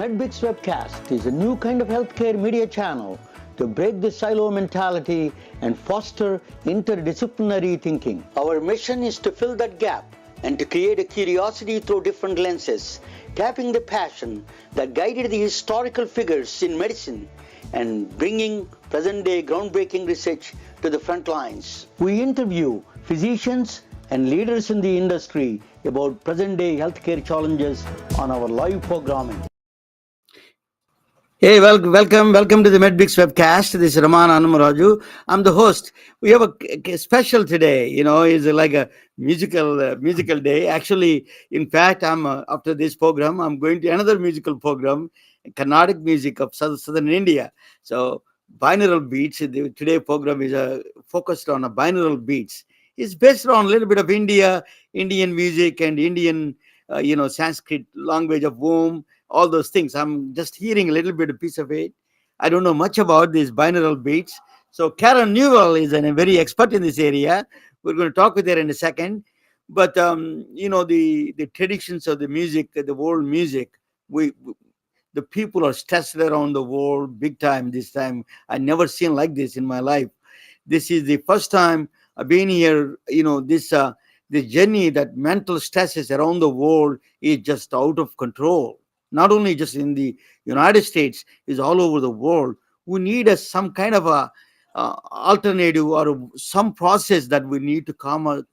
MedBix webcast is a new kind of healthcare media channel to break the silo mentality and foster interdisciplinary thinking. Our mission is to fill that gap and to create a curiosity through different lenses, tapping the passion that guided the historical figures in medicine and bringing present-day groundbreaking research to the front lines. We interview physicians and leaders in the industry about present-day healthcare challenges on our live programming. Hey, welcome to the MedBix webcast. This is Raman Annamaraju. I'm the host. We have a special today. It's like a musical day. Actually, in fact, I'm after this program, I'm going to another musical program, Carnatic music of southern India. So, Binaural Beats. Today program is focused on binaural beats. It's based on a little bit of Indian music and Indian, Sanskrit language of womb. All those things. I'm just hearing a little bit of piece of it. I don't know much about these binaural beats. So Karen Newell is a very expert in this area. We're going to talk with her in a second. But the traditions of the music, the world music, the people are stressed around the world big time this time. I never seen like this in my life. This is the first time I've been here. The journey that mental stresses around the world is just out of control. Not only just in the United States, is all over the world. We need some kind of a alternative or some process that we need to calm us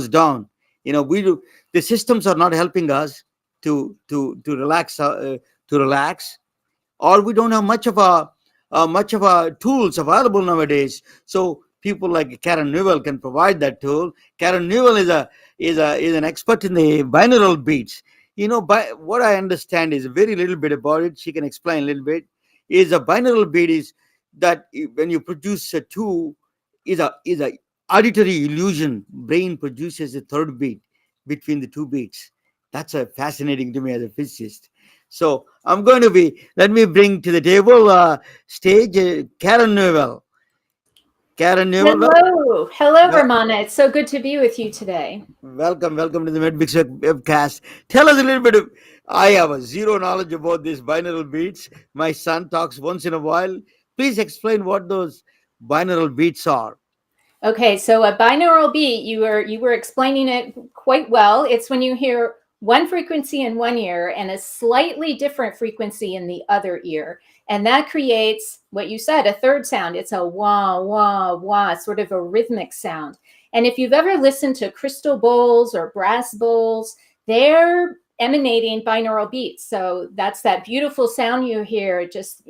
down. The systems are not helping us to relax, or we don't have much of a tools available nowadays. So people like Karen Newell can provide that tool. Karen Newell is an expert in the binaural beats. By what I understand is very little bit about it. She can explain a little bit. Is a binaural beat is that when you produce a two, is a auditory illusion. Brain produces a third beat between the two beats. That's fascinating to me as a physicist. So let me bring to the table stage Karen Newell. Karen Newell. Hello, Ramana. It's so good to be with you today. Welcome to the MedBix webcast. Tell us a little bit I have zero knowledge about these binaural beats. My son talks once in a while. Please explain what those binaural beats are. Okay, so a binaural beat, you were explaining it quite well. It's when you hear one frequency in one ear and a slightly different frequency in the other ear. And that creates what you said, a third sound. It's a wah, wah, wah, sort of a rhythmic sound. And if you've ever listened to crystal bowls or brass bowls, they're emanating binaural beats. So that's that beautiful sound you hear, just,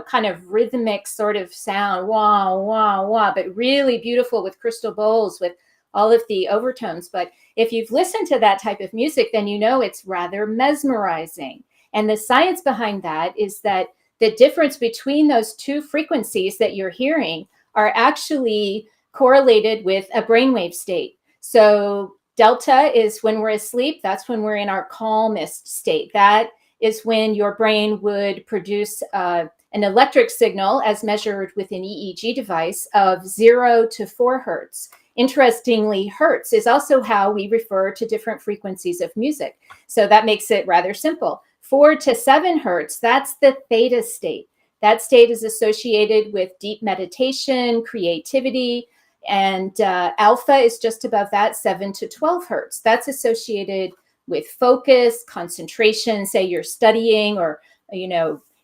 kind of rhythmic sort of sound, wah, wah, wah, but really beautiful with crystal bowls with all of the overtones. But if you've listened to that type of music, then it's rather mesmerizing. And the science behind that is that the difference between those two frequencies that you're hearing are actually correlated with a brainwave state. So delta is when we're asleep. That's when we're in our calmest state. That is when your brain would produce an electric signal as measured with an EEG device of 0 to 4 hertz. Interestingly, hertz is also how we refer to different frequencies of music. So that makes it rather simple. 4 to 7 hertz, that's the theta state. That state is associated with deep meditation, creativity, and alpha is just above that, 7 to 12 hertz. That's associated with focus, concentration, say you're studying or,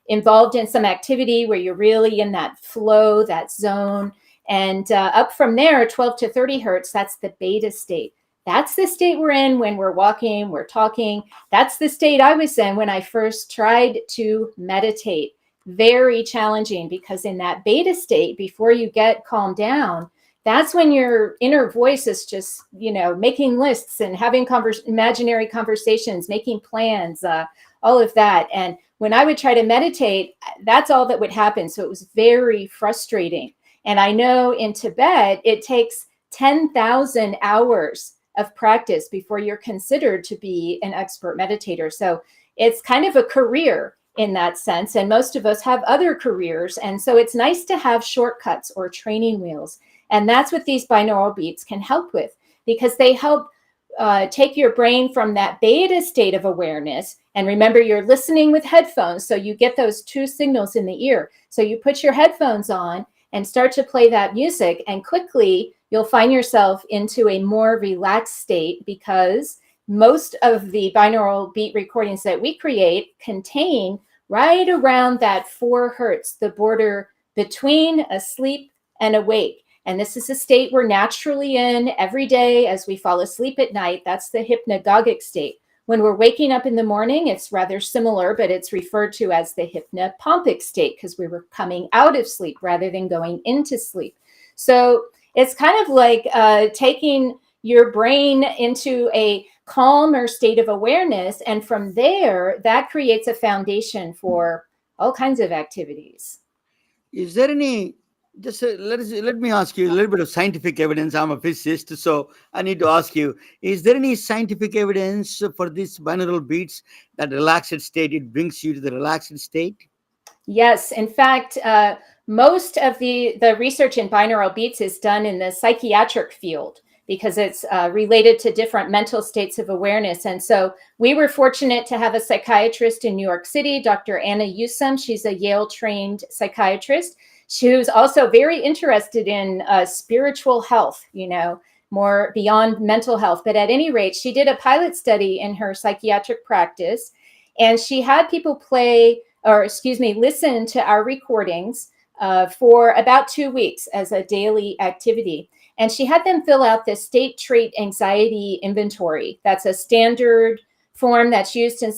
involved in some activity where you're really in that flow, that zone. And up from there, 12 to 30 hertz, that's the beta state. That's the state we're in when we're walking, we're talking. That's the state I was in when I first tried to meditate. Very challenging because in that beta state, before you get calmed down, that's when your inner voice is just, making lists and having imaginary conversations, making plans, all of that. And when I would try to meditate, that's all that would happen. So it was very frustrating. And I know in Tibet, it takes 10,000 hours of practice before you're considered to be an expert meditator. So it's kind of a career in that sense. And most of us have other careers. And so it's nice to have shortcuts or training wheels. And that's what these binaural beats can help with, because they help take your brain from that beta state of awareness. And remember, you're listening with headphones, so you get those two signals in the ear. So you put your headphones on and start to play that music, and quickly you'll find yourself into a more relaxed state, because most of the binaural beat recordings that we create contain right around that 4 hertz, the border between asleep and awake. And this is a state we're naturally in every day as we fall asleep at night. That's the hypnagogic state. When we're waking up in the morning, it's rather similar, but it's referred to as the hypnopompic state, because we were coming out of sleep rather than going into sleep. So it's kind of like taking your brain into a calmer state of awareness. And from there, that creates a foundation for all kinds of activities. Is there any, just let me ask you a little bit of scientific evidence. I'm a physicist, so I need to ask you, is there any scientific evidence for this binaural beats, that relaxed state, it brings you to the relaxed state? Yes, in fact, most of the research in binaural beats is done in the psychiatric field, because it's related to different mental states of awareness. And so we were fortunate to have a psychiatrist in New York City, Dr. Anna Yusum. She's a Yale-trained psychiatrist. She was also very interested in spiritual health, more beyond mental health. But at any rate, she did a pilot study in her psychiatric practice, and she had people listen to our recordings for about 2 weeks as a daily activity. And she had them fill out this state trait anxiety inventory. That's a standard form that's used in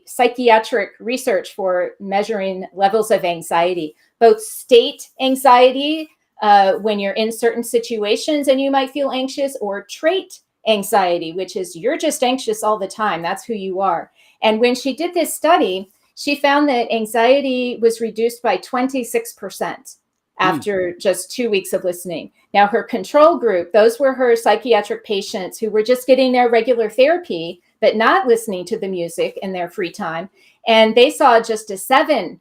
psychiatric research for measuring levels of anxiety, both state anxiety, when you're in certain situations and you might feel anxious, or trait anxiety, which is you're just anxious all the time. That's who you are. And when she did this study, she found that anxiety was reduced by 26% after just 2 weeks of listening. Now, her control group, those were her psychiatric patients who were just getting their regular therapy, but not listening to the music in their free time. And they saw just a 7%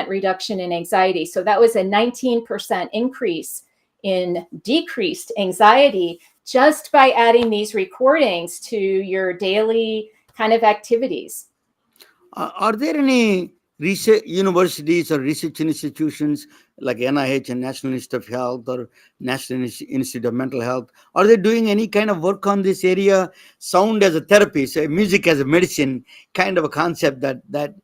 reduction in anxiety. So that was a 19% increase in decreased anxiety just by adding these recordings to your daily kind of activities. Are there any research universities or research institutions like NIH and National Institute of Health or National Institute of Mental Health? Are they doing any kind of work on this area? Sound as a therapy, so music as a medicine, kind of a concept that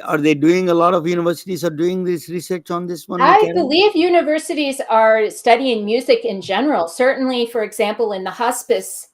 are they doing? A lot of universities are doing this research on this one. I believe universities are studying music in general. Certainly, for example, in the hospice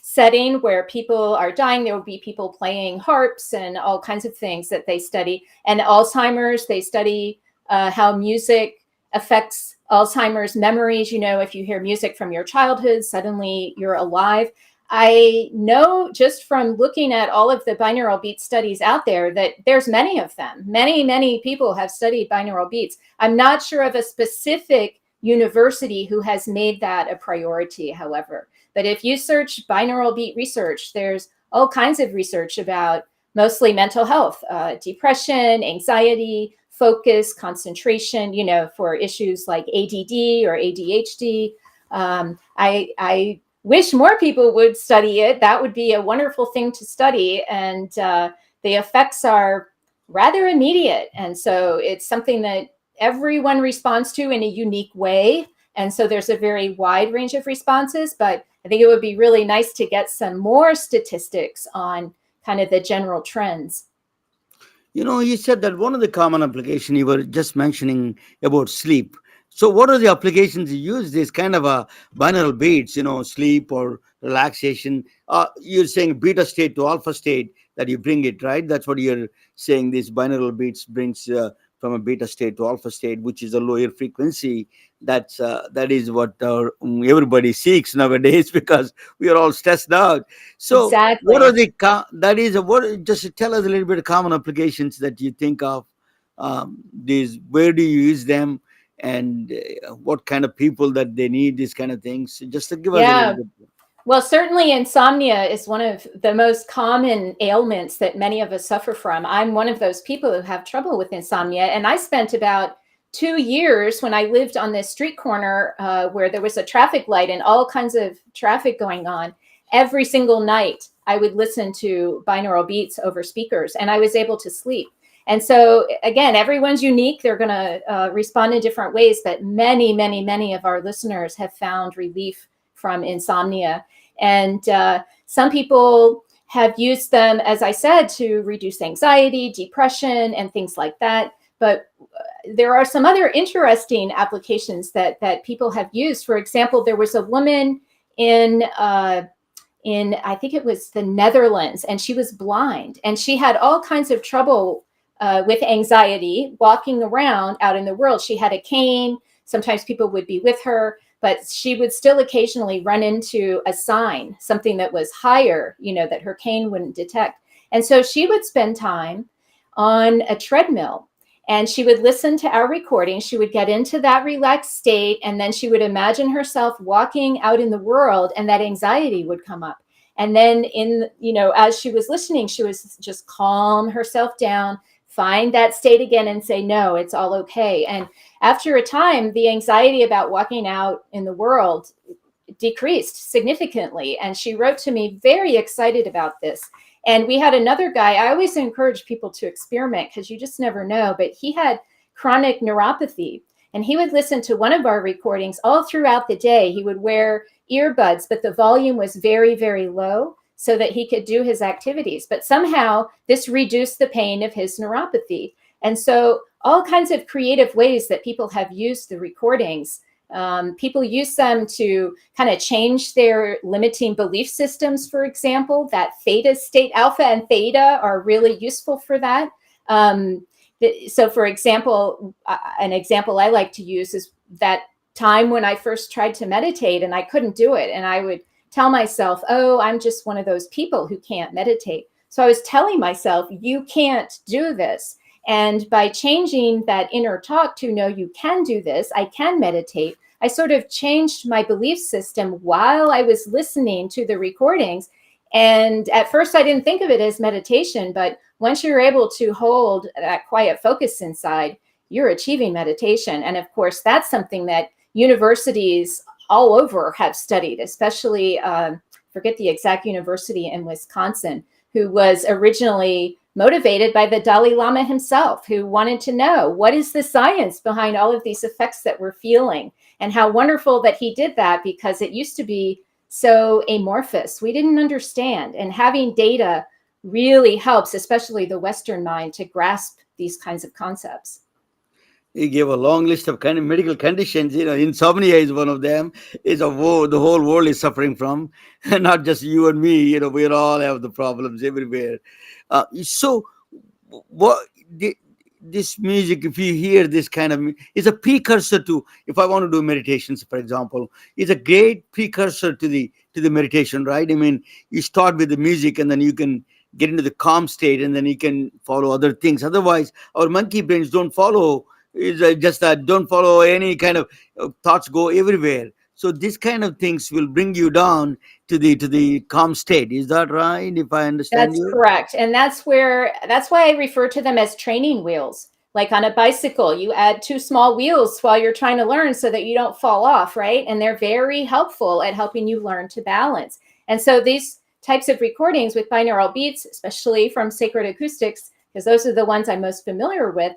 setting where people are dying, there will be people playing harps and all kinds of things that they study. And Alzheimer's, they study how music affects Alzheimer's memories. If you hear music from your childhood, suddenly you're alive. I know just from looking at all of the binaural beat studies out there that there's many of them. Many, many people have studied binaural beats. I'm not sure of a specific university who has made that a priority, however. But if you search binaural beat research, there's all kinds of research about mostly mental health, depression, anxiety, focus, concentration, for issues like ADD or ADHD. I wish more people would study it. That would be a wonderful thing to study. And the effects are rather immediate. And so it's something that everyone responds to in a unique way. And so there's a very wide range of responses, but I think it would be really nice to get some more statistics on kind of the general trends. You said that one of the common applications you were just mentioning about sleep. So what are the applications you use this kind of a binaural beats, sleep or relaxation? You're saying beta state to alpha state that you bring it, right? That's what you're saying. These binaural beats brings from a beta state to alpha state, which is a lower frequency. That is what everybody seeks nowadays because we are all stressed out. So Exactly. what are just tell us a little bit of common applications that you think of. These, where do you use them, and what kind of people that they need these kind of things? Just to give us a little bit. Well, certainly insomnia is one of the most common ailments that many of us suffer from. I'm one of those people who have trouble with insomnia. And I spent about 2 years when I lived on this street corner where there was a traffic light and all kinds of traffic going on. every single night I would listen to binaural beats over speakers, and I was able to sleep. And so again, everyone's unique. They're going to respond in different ways, but many, many, many of our listeners have found relief from insomnia. And some people have used them, as I said, to reduce anxiety, depression, and things like that. But there are some other interesting applications that people have used. For example, there was a woman in I think it was the Netherlands, and she was blind, and she had all kinds of trouble with anxiety walking around out in the world. She had a cane. Sometimes people would be with her, but she would still occasionally run into a sign, something that was higher, that her cane wouldn't detect. And so she would spend time on a treadmill, and she would listen to our recording. She would get into that relaxed state, and then she would imagine herself walking out in the world, and that anxiety would come up. And then as she was listening, she was just calm herself down, find that state again, and say, no, it's all okay. And after a time, the anxiety about walking out in the world decreased significantly. And she wrote to me very excited about this. And we had another guy. I always encourage people to experiment because you just never know. But he had chronic neuropathy, and he would listen to one of our recordings all throughout the day. He would wear earbuds, but the volume was very, very low so that he could do his activities. But somehow this reduced the pain of his neuropathy. And so all kinds of creative ways that people have used the recordings. People use them to kind of change their limiting belief systems, for example. That theta state, alpha and theta, are really useful for that. So, for example, an example I like to use is that time when I first tried to meditate and I couldn't do it. And I would tell myself, oh, I'm just one of those people who can't meditate. So I was telling myself, you can't do this. And by changing that inner talk to, no, you can do this, I can meditate, I sort of changed my belief system while I was listening to the recordings. And at first I didn't think of it as meditation, but once you're able to hold that quiet focus inside, you're achieving meditation. And of course, that's something that universities all over have studied, especially, forget the exact university in Wisconsin, who was originally motivated by the Dalai Lama himself, who wanted to know what is the science behind all of these effects that we're feeling, and how wonderful that he did that, because it used to be so amorphous. We didn't understand, and having data really helps, especially the Western mind, to grasp these kinds of concepts. He gave a long list of kind of medical conditions. Insomnia is one of them. It's the whole world is suffering from, not just you and me. We all have the problems everywhere. So, what this music? If you hear this kind of, is a precursor to. If I want to do meditations, for example, it's a great precursor to the meditation, right? I mean, you start with the music, and then you can get into the calm state, and then you can follow other things. Otherwise, our monkey brains don't follow. Is just that don't follow any kind of thoughts, go everywhere. So this kind of things will bring you down to the calm state. Is that right? If I understand That's you? correct. And that's why I refer to them as training wheels. Like on a bicycle, you add 2 small wheels while you're trying to learn so that you don't fall off, right? And they're very helpful at helping you learn to balance. And so these types of recordings with binaural beats, especially from Sacred Acoustics, because those are the ones I'm most familiar with,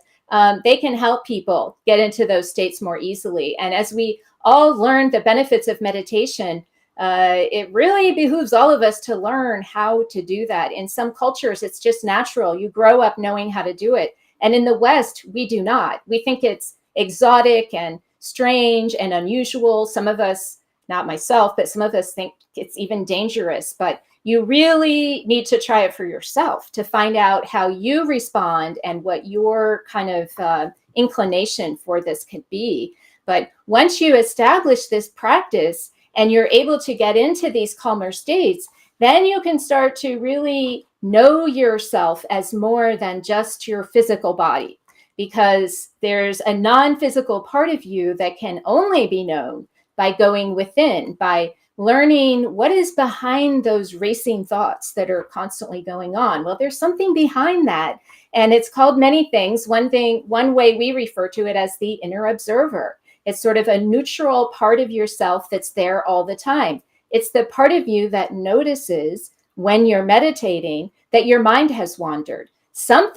they can help people get into those states more easily. And as we all learn the benefits of meditation, it really behooves all of us to learn how to do that. In some cultures, it's just natural. You grow up knowing how to do it. And in the West, we do not. We think it's exotic and strange and unusual. Some of us, not myself, but some of us think it's even dangerous. But you really need to try it for yourself to find out how you respond and what your kind of inclination for this could be. But once you establish this practice and you're able to get into these calmer states, then you can start to really know yourself as more than just your physical body, because there's a non-physical part of you that can only be known by going within, by learning what is behind those racing thoughts that are constantly going on. Well, there's something behind that, and it's called many things. One way we refer to it as the inner observer. It's sort of a neutral part of yourself that's there all the time. It's the part of you that notices when you're meditating that your mind has wandered. Some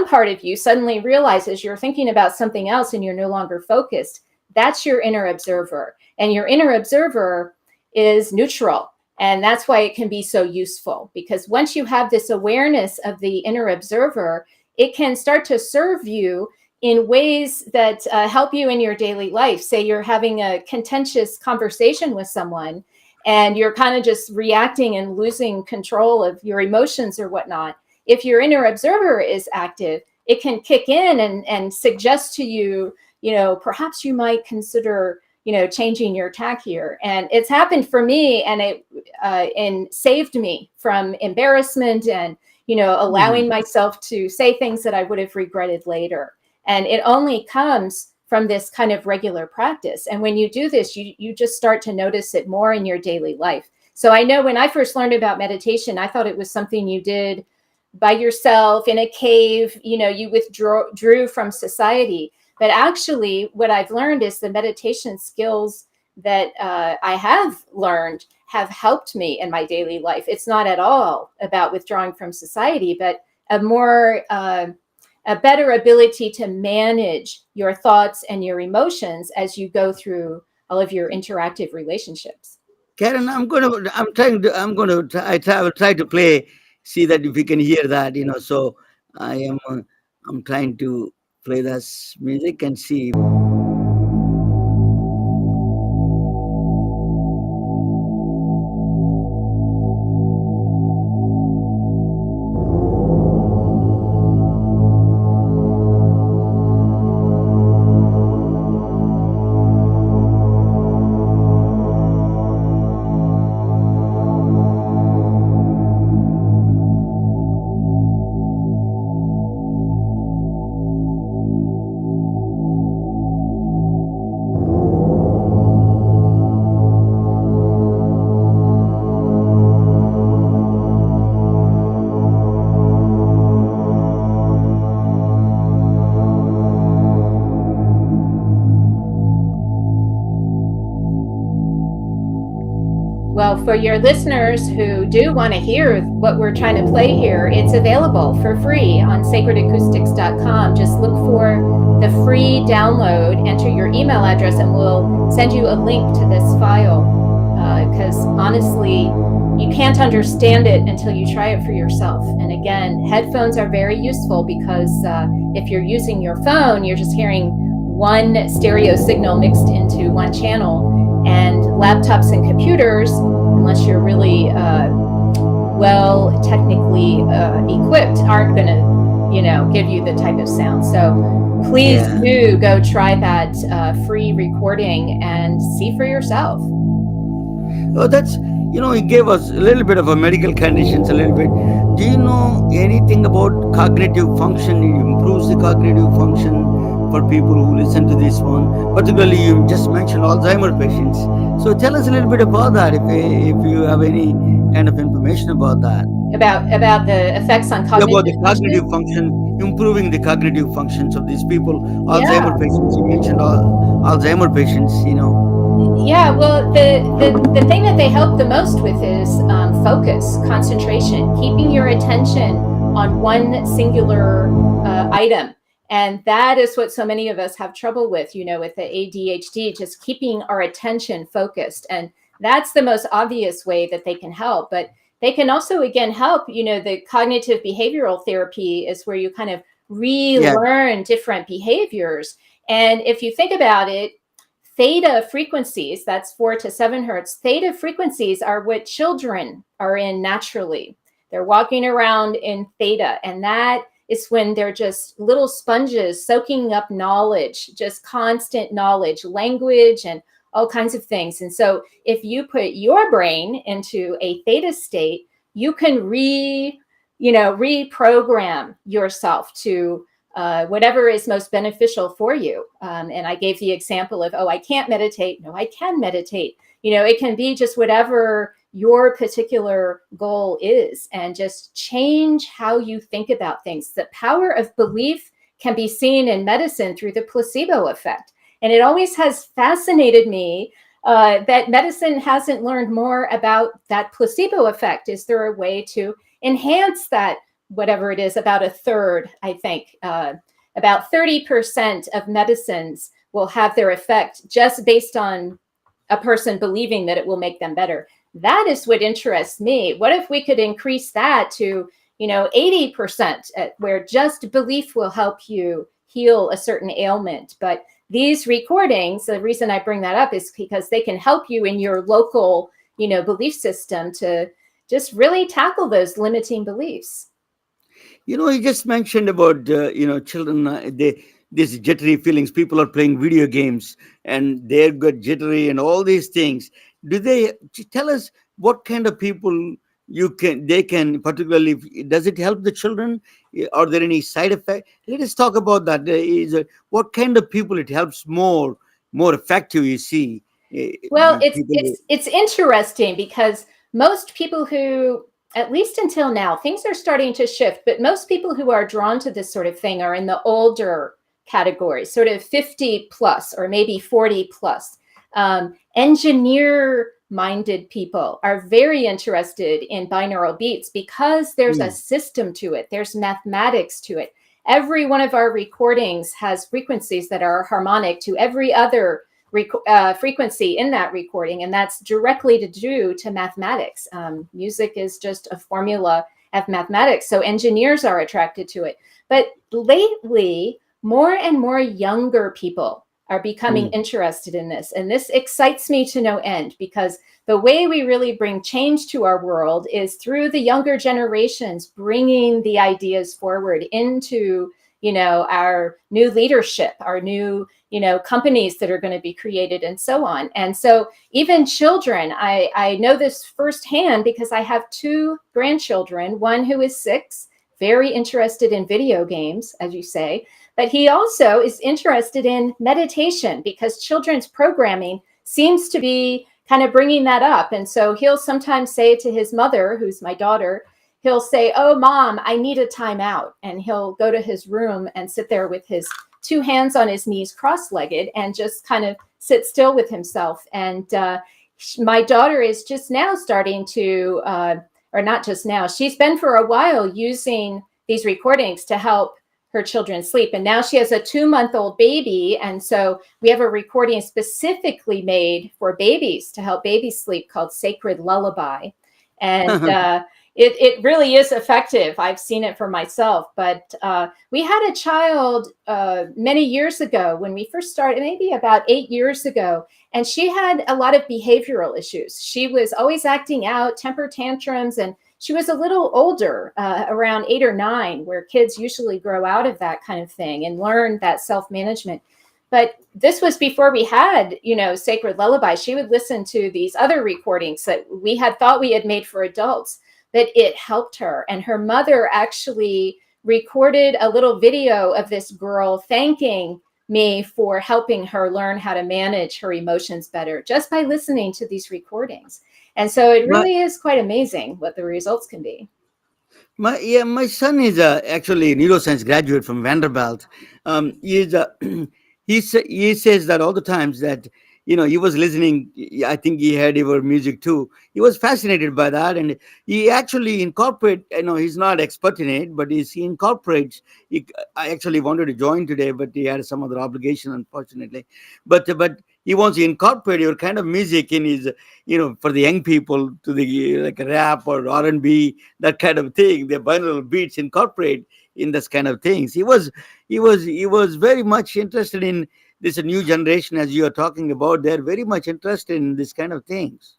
part of you suddenly realizes you're thinking about something else and you're no longer focused. That's your inner observer. And your inner observer is neutral. And that's why it can be so useful, because once you have this awareness of the inner observer, it can start to serve you in ways that help you in your daily life. Say you're having a contentious conversation with someone and you're kind of just reacting and losing control of your emotions or whatnot. If your inner observer is active, it can kick in and suggest to you, perhaps you might consider changing your tack here. And it's happened for me, and it saved me from embarrassment and, allowing myself to say things that I would have regretted later. And it only comes from this kind of regular practice. And when you do this, you just start to notice it more in your daily life. So I know when I first learned about meditation, I thought it was something you did by yourself in a cave, you withdrew from society. But actually, what I've learned is the meditation skills that I have learned have helped me in my daily life. It's not at all about withdrawing from society, but a better ability to manage your thoughts and your emotions as you go through all of your interactive relationships. Karen, I will try to play, see that if you can hear that, so I'm trying to play this music and see. Well, for your listeners who do want to hear what we're trying to play here, it's available for free on sacredacoustics.com. Just look for the free download, enter your email address, and we'll send you a link to this file. Because honestly, you can't understand it until you try it for yourself. And again, headphones are very useful because if you're using your phone, you're just hearing one stereo signal mixed into one channel. And laptops and computers, unless you're really well technically equipped, aren't going to, give you the type of sound. So please do go try that free recording and see for yourself. Oh, that's, he gave us a little bit of a medical conditions, a little bit. Do you know anything about cognitive function? It improves the cognitive function for people who listen to this one. Particularly, you just mentioned Alzheimer patients. So tell us a little bit about that, if you have any kind of information about that. About the effects on cognitive about the cognitive function, improving the cognitive functions of these people. Alzheimer patients, you mentioned Alzheimer patients, Yeah, well, the thing that they help the most with is focus, concentration, keeping your attention on one singular item. And that is what so many of us have trouble with, with the ADHD, just keeping our attention focused. And that's the most obvious way that they can help. But they can also, again, help, the cognitive behavioral therapy is where you kind of relearn different behaviors. And if you think about it, theta frequencies, that's 4 to 7 hertz, theta frequencies are what children are in naturally. They're walking around in theta, and that is when they're just little sponges soaking up knowledge, just constant knowledge, language, and all kinds of things. And so if you put your brain into a theta state, you can reprogram yourself to whatever is most beneficial for you. And I gave the example of, I can't meditate. No, I can meditate. It can be just whatever your particular goal is, and just change how you think about things. The power of belief can be seen in medicine through the placebo effect. And it always has fascinated me that medicine hasn't learned more about that placebo effect. Is there a way to enhance that, whatever it is, about a third, I think, about 30% of medicines will have their effect just based on a person believing that it will make them better. That is what interests me. What if we could increase that to, 80%, where just belief will help you heal a certain ailment? But these recordings, the reason I bring that up is because they can help you in your local, belief system to just really tackle those limiting beliefs. You just mentioned about children. These jittery feelings. People are playing video games and they're got jittery and all these things. Do they tell us what kind of people they can particularly? Does it help the children? Are there any side effects? Let us talk about that. What kind of people it helps more effective? You see, Well, people. it's interesting because most people who, at least until now, things are starting to shift, but most people who are drawn to this sort of thing are in the older category, sort of 50 plus or maybe 40 plus. Engineer minded people are very interested in binaural beats because there's a system to it. There's mathematics to it. Every one of our recordings has frequencies that are harmonic to every other frequency in that recording, and that's directly to do to mathematics. Music is just a formula of mathematics, so engineers are attracted to it. But lately, more and more younger people are becoming interested in this, and this excites me to no end, because the way we really bring change to our world is through the younger generations bringing the ideas forward into our new leadership, our new companies that are going to be created, and so on. And so even children, I know this firsthand because I have two grandchildren, one who is 6, very interested in video games, as you say, but he also is interested in meditation because children's programming seems to be kind of bringing that up. And so he'll sometimes say to his mother, who's my daughter, he'll say, "Oh, Mom, I need a timeout." And he'll go to his room and sit there with his 2 hands on his knees, cross-legged, and just kind of sit still with himself. And my daughter is just now starting to, or not just now, she's been for a while using these recordings to help her children sleep. And now she has a 2-month-old baby. And so we have a recording specifically made for babies to help babies sleep called Sacred Lullaby. And it really is effective. I've seen it for myself. But we had a child many years ago when we first started, maybe about 8 years ago, and she had a lot of behavioral issues. She was always acting out, temper tantrums, and she was a little older, around 8 or 9, where kids usually grow out of that kind of thing and learn that self-management. But this was before we had, Sacred Lullaby. She would listen to these other recordings that we had thought we had made for adults, that it helped her. And her mother actually recorded a little video of this girl thanking me for helping her learn how to manage her emotions better just by listening to these recordings. And so it really is quite amazing what the results can be. My son is actually a neuroscience graduate from Vanderbilt. He's he says that all the times that he was listening. I think he heard your music too. He was fascinated by that, and he actually incorporate. He's not expert in it, but he incorporates. I actually wanted to join today, but he had some other obligation, unfortunately. But he wants to incorporate your kind of music in his, for the young people, to the like rap or R&B, that kind of thing. The binaural beats incorporate in this kind of things. He was very much interested in this new generation, as you are talking about. They're very much interested in this kind of things.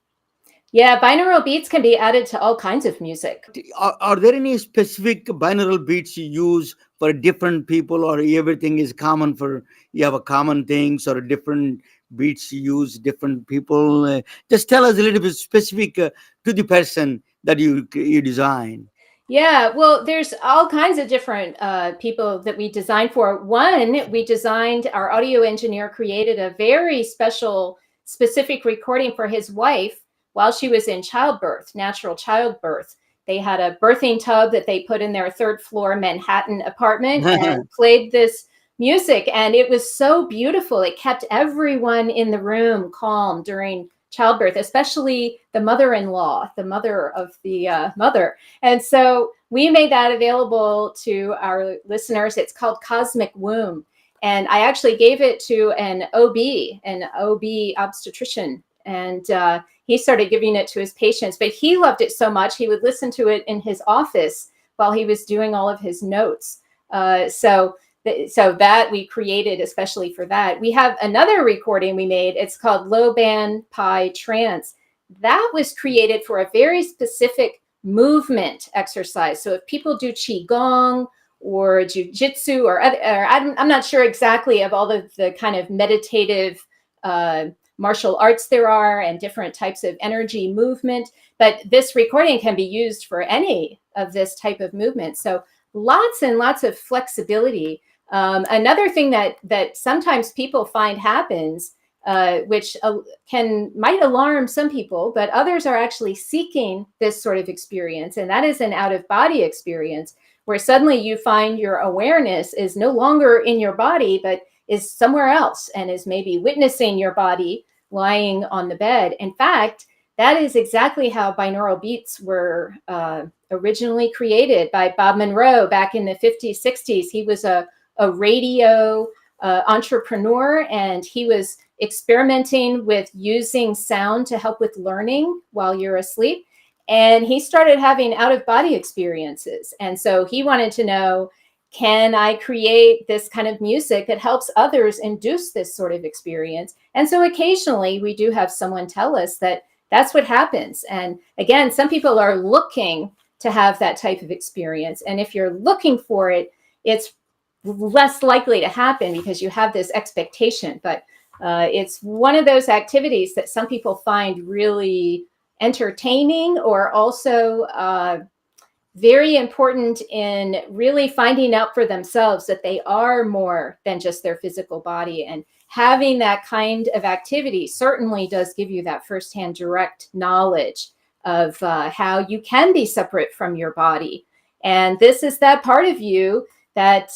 Yeah, binaural beats can be added to all kinds of music. Are there any specific binaural beats you use for different people, or everything is common for you have a common things, or different beats you use different people? Just tell us a little bit specific to the person that you design. Yeah, well, there's all kinds of different people that we designed for. One, we designed, our audio engineer created a very special, specific recording for his wife while she was in childbirth, natural childbirth. They had a birthing tub that they put in their 3rd floor Manhattan apartment and played this music, and it was so beautiful. It kept everyone in the room calm during childbirth, especially the mother-in-law, the mother of the mother. And so we made that available to our listeners. It's called Cosmic Womb. And I actually gave it to an OB obstetrician. And he started giving it to his patients. But he loved it so much, he would listen to it in his office while he was doing all of his notes. So that we created especially for that. We have another recording we made. It's called Low Band Pi Trance. That was created for a very specific movement exercise. So if people do Qigong or Jiu-Jitsu or I'm not sure exactly of all the kind of meditative martial arts there are and different types of energy movement, but this recording can be used for any of this type of movement. So lots and lots of flexibility. Another thing that sometimes people find happens, which might alarm some people, but others are actually seeking this sort of experience, and that is an out-of-body experience where suddenly you find your awareness is no longer in your body, but is somewhere else and is maybe witnessing your body lying on the bed. In fact, that is exactly how binaural beats were originally created by Bob Monroe back in the 50s, 60s. He was a radio entrepreneur, and he was experimenting with using sound to help with learning while you're asleep. And he started having out-of-body experiences. And so he wanted to know, can I create this kind of music that helps others induce this sort of experience? And so occasionally we do have someone tell us that that's what happens. And again, some people are looking to have that type of experience. And if you're looking for it, it's less likely to happen because you have this expectation. But it's one of those activities that some people find really entertaining, or also very important in really finding out for themselves that they are more than just their physical body. And having that kind of activity certainly does give you that firsthand direct knowledge of how you can be separate from your body. And this is that part of you that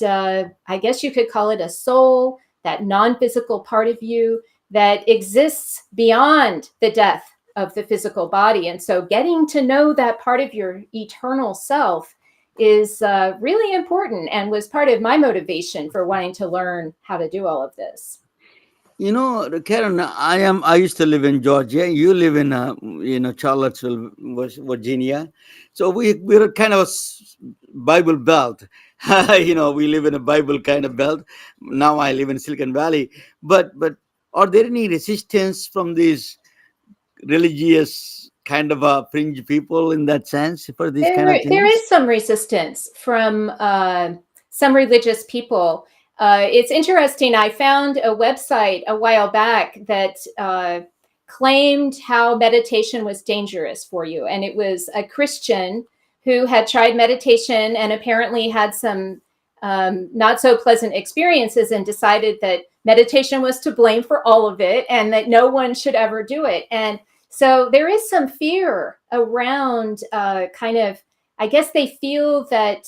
I guess you could call it a soul, that non-physical part of you that exists beyond the death of the physical body. And so getting to know that part of your eternal self is really important, and was part of my motivation for wanting to learn how to do all of this. You know, Karen, I used to live in Georgia. You live in, Charlottesville, Virginia. So we're kind of a Bible belt. We live in a Bible kind of belt. Now I live in Silicon Valley. But are there any resistance from these religious kind of fringe people in that sense for these kind of There things? is some resistance from some religious people. It's interesting. I found a website a while back that claimed how meditation was dangerous for you. And it was a Christian who had tried meditation and apparently had some not so pleasant experiences, and decided that meditation was to blame for all of it and that no one should ever do it. And so there is some fear around kind of, I guess they feel that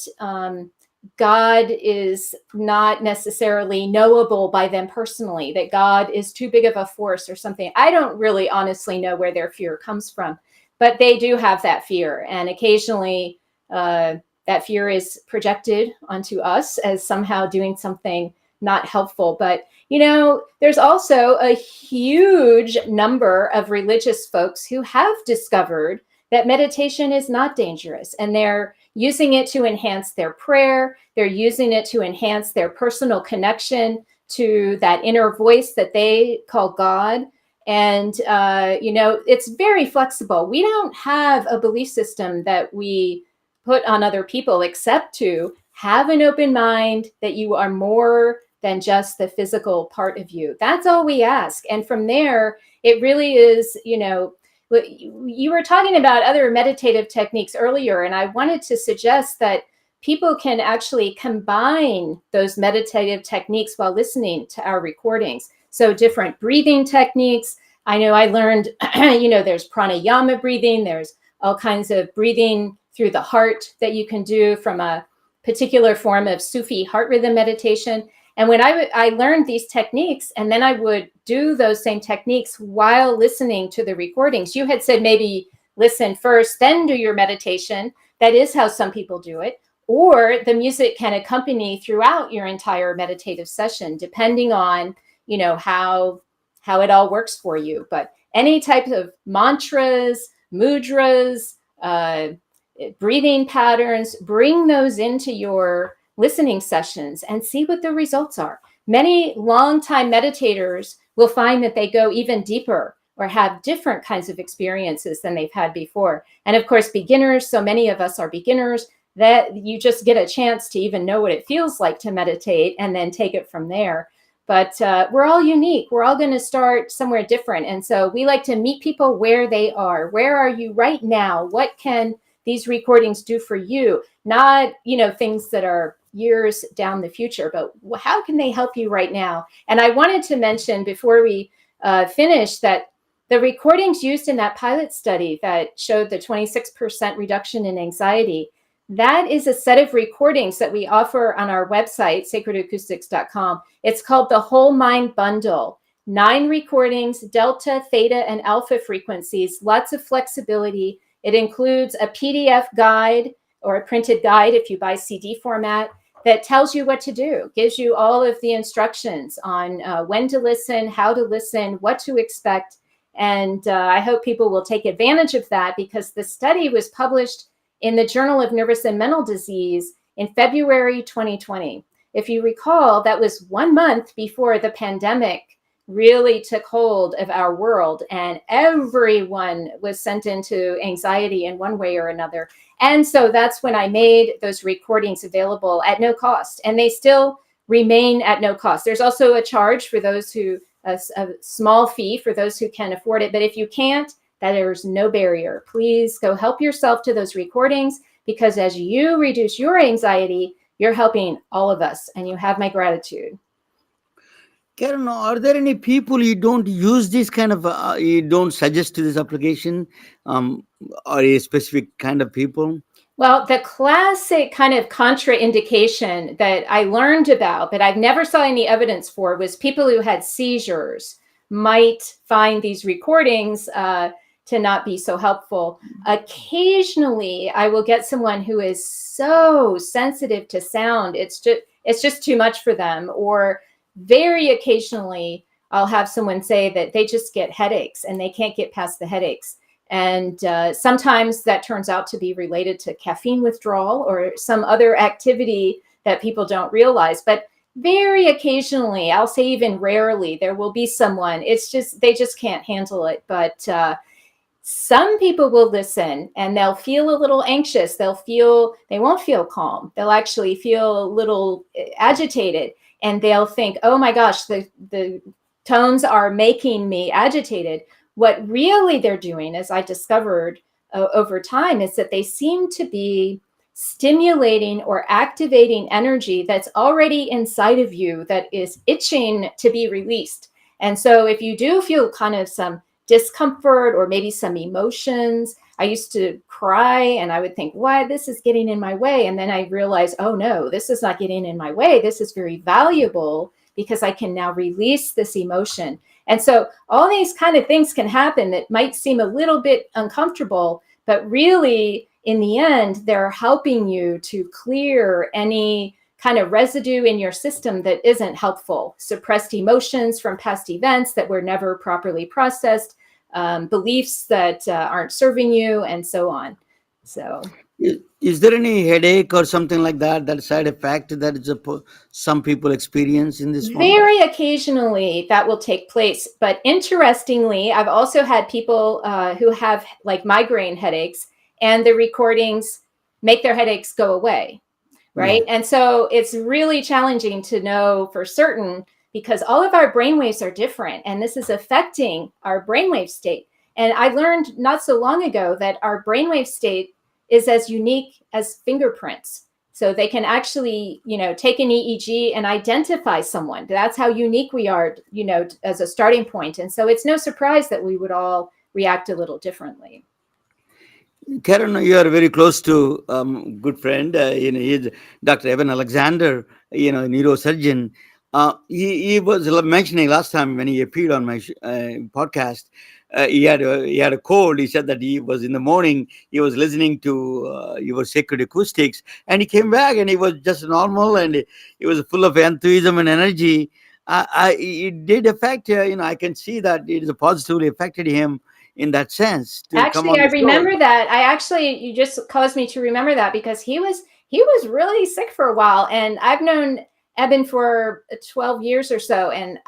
God is not necessarily knowable by them personally, that God is too big of a force or something. I don't really honestly know where their fear comes from, but they do have that fear. And occasionally that fear is projected onto us as somehow doing something not helpful. But, there's also a huge number of religious folks who have discovered that meditation is not dangerous, and they're using it to enhance their prayer. They're using it to enhance their personal connection to that inner voice that they call God. And, it's very flexible. We don't have a belief system that we put on other people, except to have an open mind that you are more than just the physical part of you. That's all we ask. And from there, it really is, you were talking about other meditative techniques earlier, and I wanted to suggest that people can actually combine those meditative techniques while listening to our recordings. So different breathing techniques. I know I learned, there's pranayama breathing. There's all kinds of breathing through the heart that you can do from a particular form of Sufi heart rhythm meditation. And when I learned these techniques, and then I would do those same techniques while listening to the recordings. You had said maybe listen first, then do your meditation. That is how some people do it. Or the music can accompany throughout your entire meditative session, depending on, how it all works for you. But any type of mantras, mudras, breathing patterns, bring those into your listening sessions and see what the results are. Many longtime meditators will find that they go even deeper or have different kinds of experiences than they've had before. And of course, beginners, so many of us are beginners, that you just get a chance to even know what it feels like to meditate and then take it from there. But we're all unique. We're all going to start somewhere different. And so we like to meet people where they are. Where are you right now? What can these recordings do for you? Not, things that are years down the future, but how can they help you right now? And I wanted to mention before we finish that the recordings used in that pilot study that showed the 26% reduction in anxiety, that is a set of recordings that we offer on our website, sacredacoustics.com. It's called the Whole Mind Bundle. 9 recordings, delta, theta, and alpha frequencies, lots of flexibility. It includes a PDF guide or a printed guide if you buy CD format that tells you what to do, gives you all of the instructions on when to listen, how to listen, what to expect. And I hope people will take advantage of that, because the study was published in the Journal of Nervous and Mental Disease in February 2020. If you recall, that was 1 month before the pandemic really took hold of our world, and everyone was sent into anxiety in one way or another. And so that's when I made those recordings available at no cost, and they still remain at no cost. There's also a charge for those who, a small fee for those who can afford it. But if you can't, there's no barrier. Please go help yourself to those recordings, because as you reduce your anxiety, you're helping all of us, and you have my gratitude. Karen, are there any people you don't use this kind of, you don't suggest to this application, or a specific kind of people? Well, the classic kind of contraindication that I learned about, but I've never saw any evidence for, was people who had seizures might find these recordings to not be so helpful. Occasionally, I will get someone who is so sensitive to sound, it's just too much for them. Or very occasionally, I'll have someone say that they just get headaches and they can't get past the headaches. And sometimes that turns out to be related to caffeine withdrawal or some other activity that people don't realize. But very occasionally, I'll say even rarely, there will be someone, they just can't handle it. But some people will listen and they'll feel a little anxious. They won't feel calm. They'll actually feel a little agitated, and they'll think, oh my gosh, the tones are making me agitated. What really they're doing, as I discovered over time, is that they seem to be stimulating or activating energy that's already inside of you that is itching to be released. And so if you do feel kind of some discomfort or maybe some emotions, I used to cry and I would think, why, this is getting in my way. And then I realized, oh no, this is not getting in my way. This is very valuable because I can now release this emotion. And so all these kind of things can happen that might seem a little bit uncomfortable, but really in the end, they're helping you to clear any kind of residue in your system that isn't helpful, suppressed emotions from past events that were never properly processed, beliefs that aren't serving you, and so on. So, is there any headache or something like that side effect that is some people experience in this one? Very occasionally that will take place. But interestingly, I've also had people who have like migraine headaches, and the recordings make their headaches go away. Right. Yeah. And so it's really challenging to know for certain, because all of our brainwaves are different, and this is affecting our brainwave state. And I learned not so long ago that our brainwave state is as unique as fingerprints. So they can actually, take an EEG and identify someone. That's how unique we are, as a starting point. And so it's no surprise that we would all react a little differently. Karen, you are very close to good friend. He's Dr. Evan Alexander, a neurosurgeon. He was mentioning last time when he appeared on my podcast. He had a cold. He said that he was in the morning. He was listening to your Sacred Acoustics, and he came back and he was just normal, and he was full of enthusiasm and energy. It did affect. I can see that it has positively affected him in that sense to come Actually, on I the show. remember that. You just caused me to remember that because he was really sick for a while, and I've known Eben for 12 years or so, and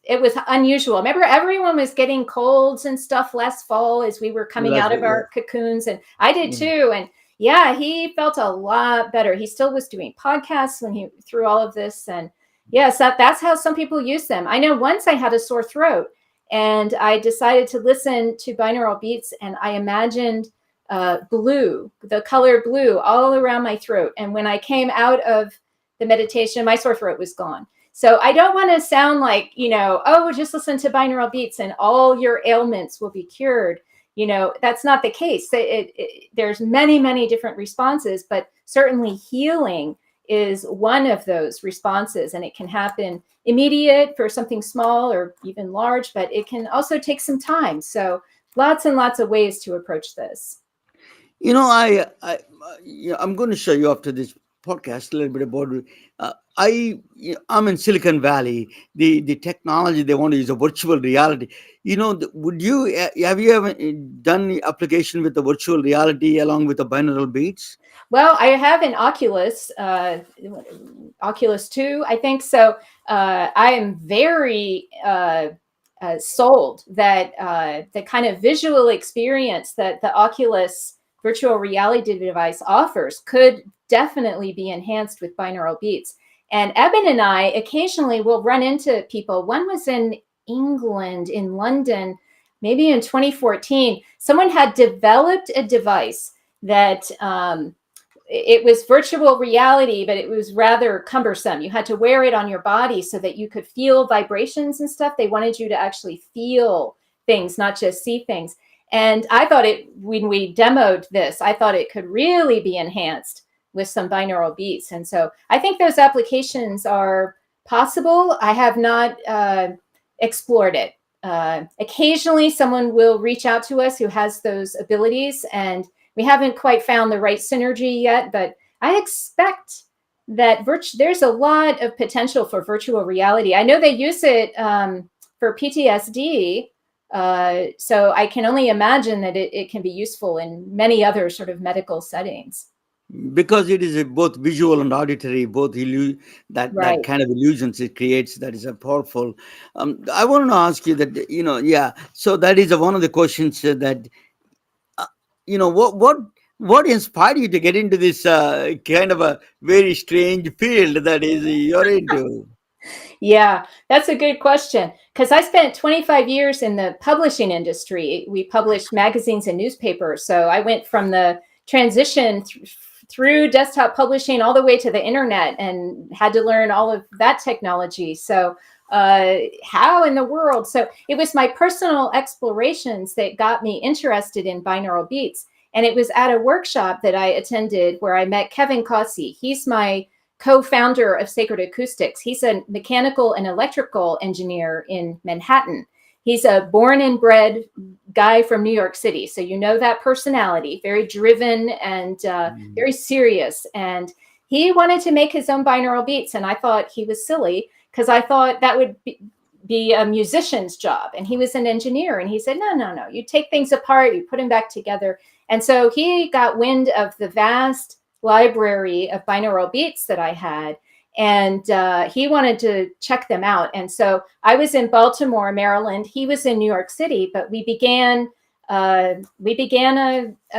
it was unusual. Remember, everyone was getting colds and stuff last fall as we were coming That's out of yeah. our cocoons, and I did Yeah. too. And yeah, he felt a lot better. He still was doing podcasts when he through all of this, and yes, that's how some people use them. I know once I had a sore throat, and I decided to listen to binaural beats, and I imagined blue, the color blue, all around my throat. And when I came out of the meditation, my sore throat was gone. So I don't want to sound like, oh, just listen to binaural beats and all your ailments will be cured. That's not the case. There's many, many different responses, but certainly healing is one of those responses, and it can happen immediate for something small or even large, but it can also take some time. So lots and lots of ways to approach this. I'm going to show you after this podcast a little bit about. I'm in Silicon Valley. The technology they want to use a virtual reality. Would you have you ever done the application with the virtual reality along with the binaural beats? Well, I have an Oculus 2, I think. So I am very sold that the kind of visual experience that the Oculus virtual reality device offers could definitely be enhanced with binaural beats. And Eben and I occasionally will run into people. One was in England, in London, maybe in 2014. Someone had developed a device that it was virtual reality, but it was rather cumbersome. You had to wear it on your body so that you could feel vibrations and stuff. They wanted you to actually feel things, not just see things. And I thought when we demoed this, I thought it could really be enhanced with some binaural beats. And so I think those applications are possible. I have not explored it. Occasionally, someone will reach out to us who has those abilities, and we haven't quite found the right synergy yet, but I expect that there's a lot of potential for virtual reality. I know they use it for PTSD, so I can only imagine that it can be useful in many other sort of medical settings. Because it is both visual and auditory, both that Right. kind of illusions it creates, that is a powerful. I want to ask you that, yeah, so that is one of the questions that what inspired you to get into this kind of a very strange field that is you're into? Yeah, that's a good question. Because I spent 25 years in the publishing industry. We published magazines and newspapers. So I went from the transition through desktop publishing all the way to the internet and had to learn all of that technology. So, how in the world? So, it was my personal explorations that got me interested in binaural beats. And it was at a workshop that I attended where I met Kevin Cossey. He's my co-founder of Sacred Acoustics. He's a mechanical and electrical engineer in Manhattan. He's a born and bred guy from New York City. So you know that personality, very driven and very serious. And he wanted to make his own binaural beats. And I thought he was silly because I thought that would be a musician's job. And he was an engineer. And he said, no. You take things apart, you put them back together. And so he got wind of the vast library of binaural beats that I had, and he wanted to check them out. And so I was in Baltimore, Maryland. He was in New York City, but we began a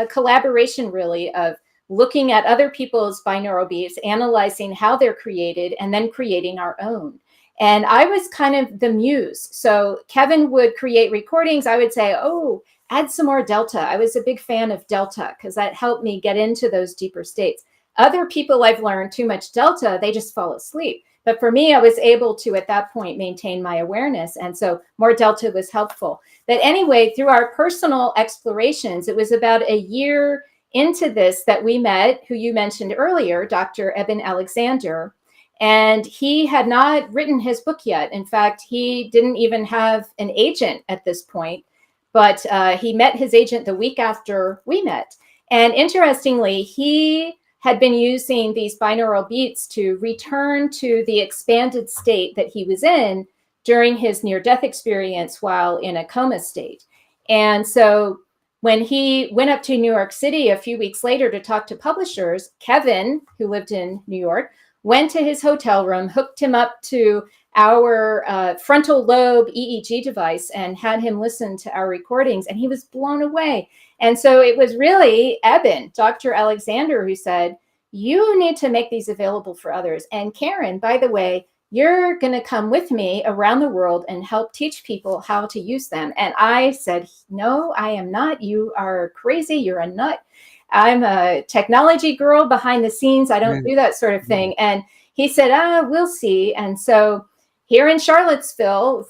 collaboration, really, of looking at other people's binaural beats, analyzing how they're created, and then creating our own. And I was kind of the muse. So Kevin would create recordings. I would say, oh, add some more delta. I was a big fan of delta because that helped me get into those deeper states. Other people, I've learned, too much delta, they just fall asleep. But for me, I was able to, at that point, maintain my awareness. And so more delta was helpful. But anyway, through our personal explorations, it was about a year into this that we met, who you mentioned earlier, Dr. Eben Alexander. And he had not written his book yet. In fact, he didn't even have an agent at this point, but he met his agent the week after we met. And interestingly, he had been using these binaural beats to return to the expanded state that he was in during his near-death experience while in a coma state. And so when he went up to New York City a few weeks later to talk to publishers, Kevin, who lived in New York, went to his hotel room, hooked him up to our frontal lobe EEG device, and had him listen to our recordings, and he was blown away. And so it was really Eben, Dr. Alexander, who said, you need to make these available for others. And Karen, by the way, you're going to come with me around the world and help teach people how to use them. And I said, no, I am not. You are crazy. You're a nut. I'm a technology girl behind the scenes. I don't do that sort of thing. And he said, we'll see. And so here in Charlottesville,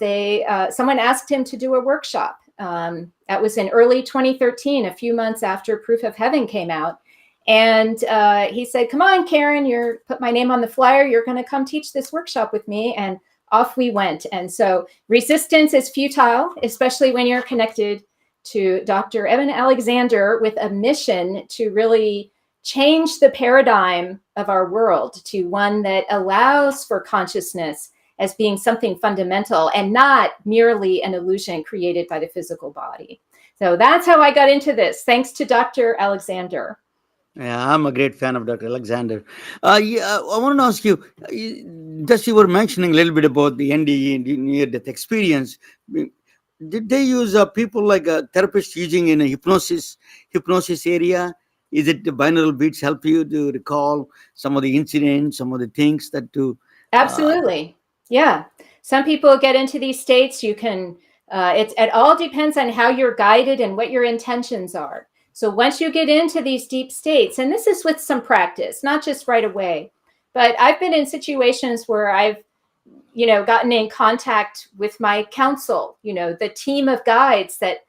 someone asked him to do a workshop. That was in early 2013, a few months after Proof of Heaven came out. And he said, come on, Karen, put my name on the flyer. You're going to come teach this workshop with me. And off we went. And so resistance is futile, especially when you're connected to Dr. Eben Alexander with a mission to really change the paradigm of our world to one that allows for consciousness as being something fundamental and not merely an illusion created by the physical body. So that's how I got into this, thanks to Dr. Alexander. Yeah, I'm a great fan of Dr. Alexander. Yeah, I want to ask you, just you were mentioning a little bit about the NDE, near-death experience. Did they use people like therapists using in a hypnosis area? Is it the binaural beats help you to recall some of the incidents, some of the things that to? Absolutely, yeah. Some people get into these states. You can. It all depends on how you're guided and what your intentions are. So once you get into these deep states, and this is with some practice, not just right away, but I've been in situations where I've gotten in contact with my council, the team of guides that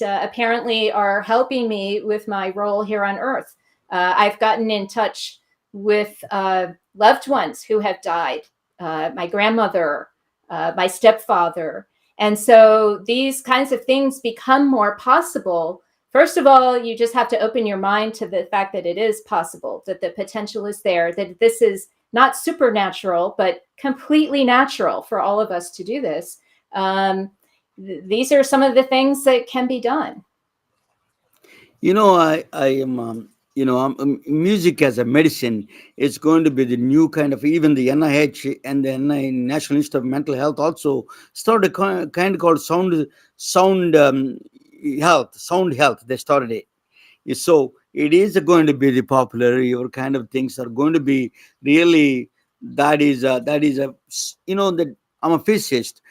apparently are helping me with my role here on Earth. I've gotten in touch with loved ones who have died, my grandmother, my stepfather. And so these kinds of things become more possible. First of all, you just have to open your mind to the fact that it is possible, that the potential is there, that this is not supernatural, but completely natural for all of us to do this. These are some of the things that can be done. I am, music as a medicine is going to be the new kind of, even the NIH and the National Institute of Mental Health also started a kind called sound health. They started it. So it is going to be the popular, your kind of things are going to be really, that is that I'm a physicist.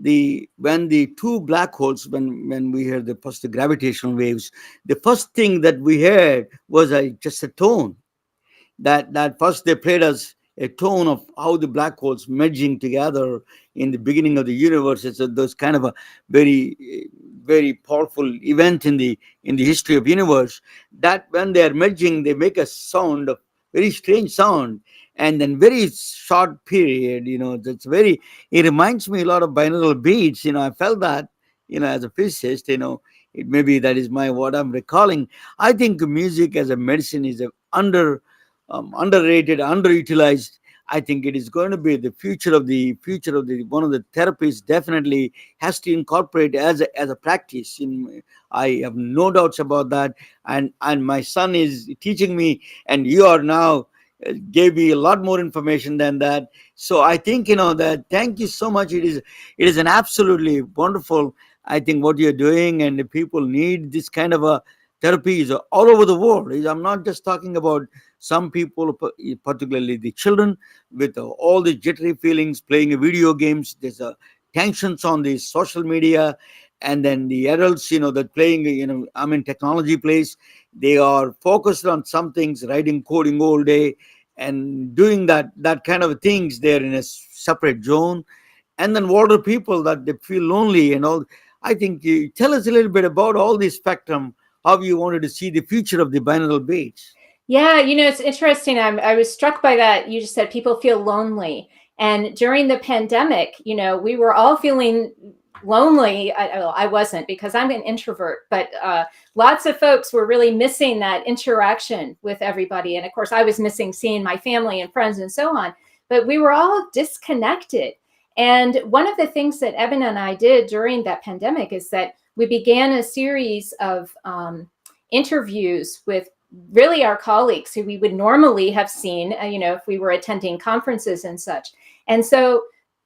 When the two black holes, when we heard the first gravitational waves, the first thing that we heard was just a tone. That first they played us a tone of how the black holes merging together in the beginning of the universe. It's those kind of a very powerful event in the history of universe, that when they are merging they make a sound, a very strange sound, and then very short period, that's very, it reminds me a lot of binaural beats. I felt that, as a physicist, it maybe that is what I'm recalling. I think music as a medicine is a underrated, underutilized. I think it is going to be the future of the one of the therapies. Definitely has to incorporate as a practice. I have no doubts about that. And my son is teaching me, and you are now gave me a lot more information than that. So I think that. Thank you so much. It is an absolutely wonderful. I think what you're doing, and the people need this kind of a therapies all over the world. I'm not just talking about some people, particularly the children, with all the jittery feelings, playing video games. There's tensions on the social media, and then the adults, that playing, I'm in technology place. They are focused on some things, writing, coding all day, and doing that kind of things. They're in a separate zone, and then older people that they feel lonely and all. I think you tell us a little bit about all this spectrum, how you wanted to see the future of the binaural beats. Yeah, it's interesting. I was struck by that. You just said people feel lonely. And during the pandemic, we were all feeling lonely. I wasn't, because I'm an introvert, but lots of folks were really missing that interaction with everybody. And of course, I was missing seeing my family and friends and so on. But we were all disconnected. And one of the things that Evan and I did during that pandemic is that we began a series of interviews with really our colleagues who we would normally have seen, if we were attending conferences and such. And so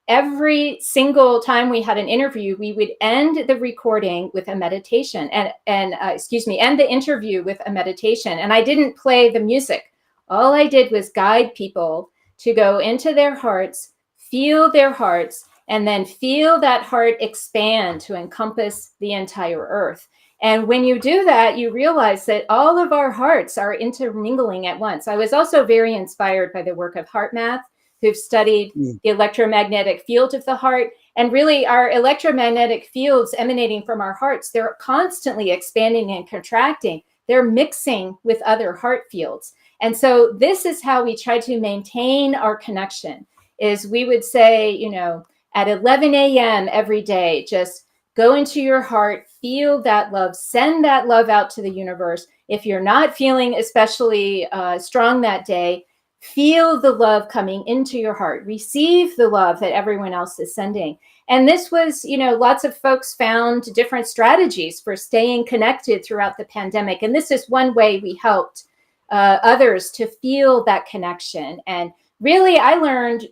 every single time we had an interview, we would end the recording with a meditation and end the interview with a meditation. And I didn't play the music. All I did was guide people to go into their hearts, feel their hearts, and then feel that heart expand to encompass the entire earth. And when you do that, you realize that all of our hearts are intermingling at once. I was also very inspired by the work of HeartMath, who've studied the electromagnetic field of the heart. And really, our electromagnetic fields emanating from our hearts, they're constantly expanding and contracting. They're mixing with other heart fields. And so this is how we try to maintain our connection, is we would say, at 11 a.m. every day, just go into your heart, feel that love, send that love out to the universe. If you're not feeling especially strong that day, feel the love coming into your heart. Receive the love that everyone else is sending. And this was, lots of folks found different strategies for staying connected throughout the pandemic. And this is one way we helped others to feel that connection. And really, I learned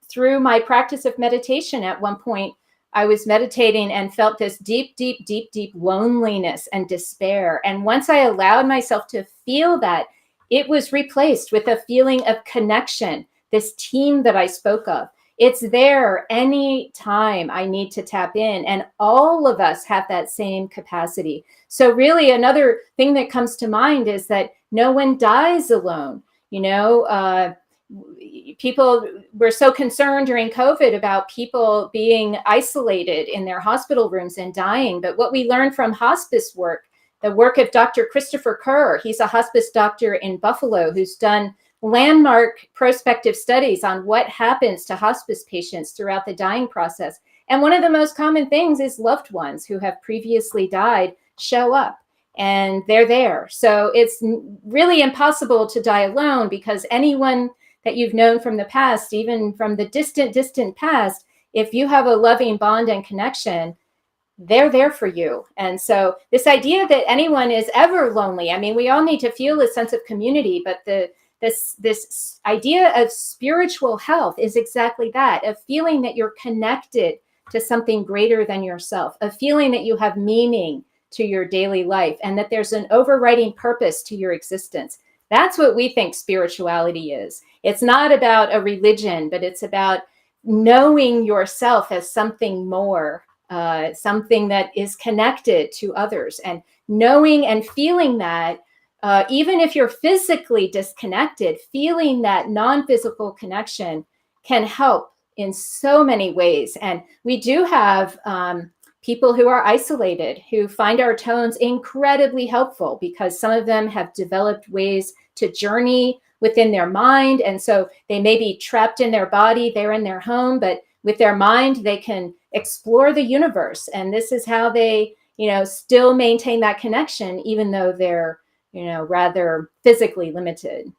through my practice of meditation. At one point, I was meditating and felt this deep, deep, deep, deep loneliness and despair. And once I allowed myself to feel that, it was replaced with a feeling of connection, this team that I spoke of. It's there any time I need to tap in, and all of us have that same capacity. So really, another thing that comes to mind is that no one dies alone. People were so concerned during COVID about people being isolated in their hospital rooms and dying. But what we learned from hospice work, the work of Dr. Christopher Kerr, he's a hospice doctor in Buffalo who's done landmark prospective studies on what happens to hospice patients throughout the dying process. And one of the most common things is loved ones who have previously died show up, and they're there. So it's really impossible to die alone, because anyone that you've known from the past, even from the distant, distant past, if you have a loving bond and connection, they're there for you. And so this idea that anyone is ever lonely, we all need to feel a sense of community, but this idea of spiritual health is exactly that, of feeling that you're connected to something greater than yourself, of feeling that you have meaning to your daily life, and that there's an overriding purpose to your existence. That's what we think spirituality is. It's not about a religion, but it's about knowing yourself as something more, something that is connected to others, and knowing and feeling that even if you're physically disconnected, feeling that non-physical connection can help in so many ways. And we do have people who are isolated who find our tones incredibly helpful, because some of them have developed ways to journey within their mind. And so they may be trapped in their body, they're in their home, but with their mind, they can explore the universe. And this is how they, still maintain that connection, even though they're, rather physically limited.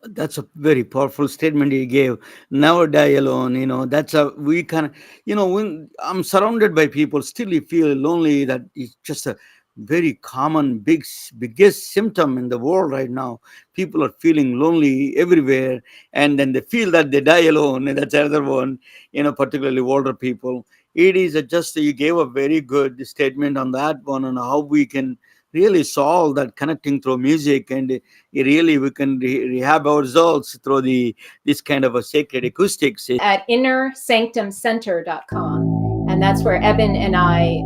That's a very powerful statement you gave. Never die alone. That's we kind of, when I'm surrounded by people, still you feel lonely. That is just a very common, biggest symptom in the world right now. People are feeling lonely everywhere, and then they feel that they die alone. And that's another one, particularly older people. It is just, you gave a very good statement on that one, on how we can really solve that connecting through music, and really we can rehab ourselves through this kind of a sacred acoustics. At innersanctumcenter.com, and that's where Eben and I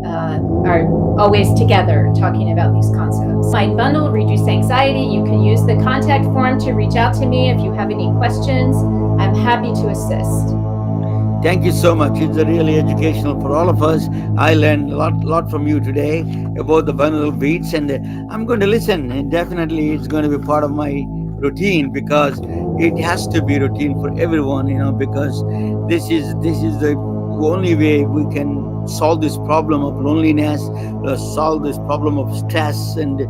are always together talking about these concepts. My bundle, Reduce Anxiety, you can use the contact form to reach out to me if you have any questions. I'm happy to assist. Thank you so much. It's really educational for all of us. I learned a lot from you today about the binaural beats, and I'm going to listen. And definitely, it's going to be part of my routine because it has to be routine for everyone. Because this is the only way we can solve this problem of loneliness, solve this problem of stress, and the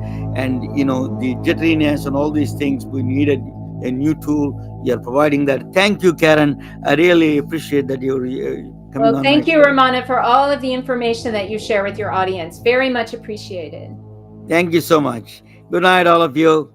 jitteriness and all these things. We needed a new tool. You're providing that. Thank you, Karen. I really appreciate that you're coming Well, on my thank you, show. Ramana, for all of the information that you share with your audience. Very much appreciated. Thank you so much. Good night, all of you.